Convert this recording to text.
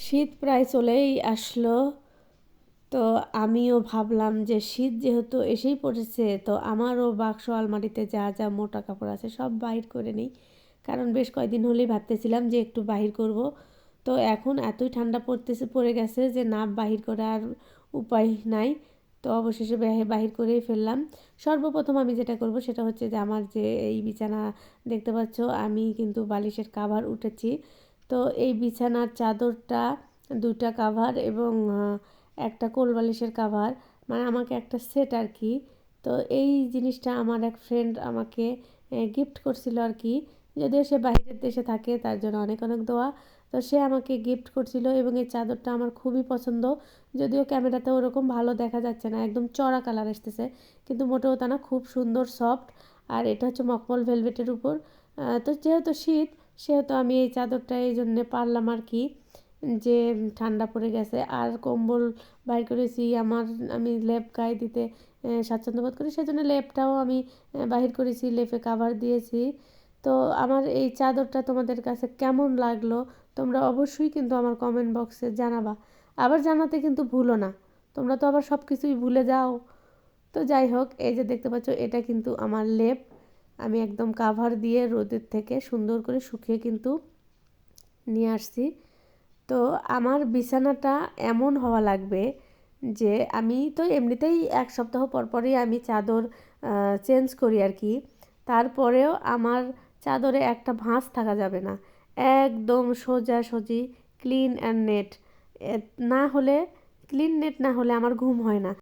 শীত প্রায় চলেই আসলো। তো আমিও ভাবলাম যে শীত যেহেতু এসেই পড়েছে, তো আমারও বাক্স আলমারিতে যা যা মোটা কাপড় আছে সব বাহির করে নিই। কারণ বেশ কয়েকদিন হলেই ভাবতেছিলাম যে একটু বাহির করব। তো এখন এতই ঠান্ডা পড়ে গেছে যে না বাহির করার উপায় নাই। তো অবশেষে বাহির করেই ফেললাম। সর্বপ্রথম আমি যেটা করব সেটা হচ্ছে যে আমার যে এই বিছানা দেখতে পাচ্ছ, আমি কিন্তু বালিশের কাভার উঠেছি। তো এই বিছানার চাদরটা, দুটা কাভার এবং একটা কোল বালিশের কাভার, মানে আমাকে একটা সেট আর কি। তো এই জিনিসটা আমার এক ফ্রেন্ড আমাকে গিফট করছিল আর কি। যদিও সে বাইরের দেশে থাকে, তার জন্য অনেক অনেক দোয়া। তো সে আমাকে গিফট করছিল এবং এই চাদরটা আমার খুবই পছন্দ। যদিও ক্যামেরাতে ওরকম ভালো দেখা যাচ্ছে না, একদম চড়া কালার আসতেছে, কিন্তু মোটেও তা না, খুব সুন্দর সফট। আর এটা হচ্ছে মখমল ভেলভেটের উপর। তো যেহেতু শীত, সেহেতু আমি এই চাদরটা এই জন্যে পারলাম আর কি, যে ঠান্ডা পড়ে গেছে। আর কম্বল বাইর করেছি, আমি লেপ গায়ে দিতে স্বাচ্ছন্দ্য বোধ করি, সেজন্য লেপটাও আমি বাহির করেছি, লেপে কাভার দিয়েছি। তো আমার এই চাদরটা তোমাদের কাছে কেমন লাগলো তোমরা অবশ্যই কিন্তু আমার কমেন্ট বক্সে জানাবা। আবার জানাতে কিন্তু ভুলো না, তোমরা তো আবার সব কিছুই ভুলে যাও। তো যাই হোক, এই যে দেখতে পাচ্ছ এটা কিন্তু আমার লেপ। আমি একদম কাভার দিয়ে রোদের থেকে সুন্দর করে শুকিয়ে কিন্তু নিয়ে আসছি। তো আমার বিছানাটা এমন হওয়া লাগবে যে আমি তো এমনিতেই এক সপ্তাহ পরপরই আমি চাদর চেঞ্জ করি আর কি। তারপরেও আমার চাদরে একটা ভাঁজ থাকা যাবে না, একদম সোজাসুজি ক্লিন অ্যান্ড নেট। না হলে, ক্লিন নেট না হলে আমার ঘুম হয় না।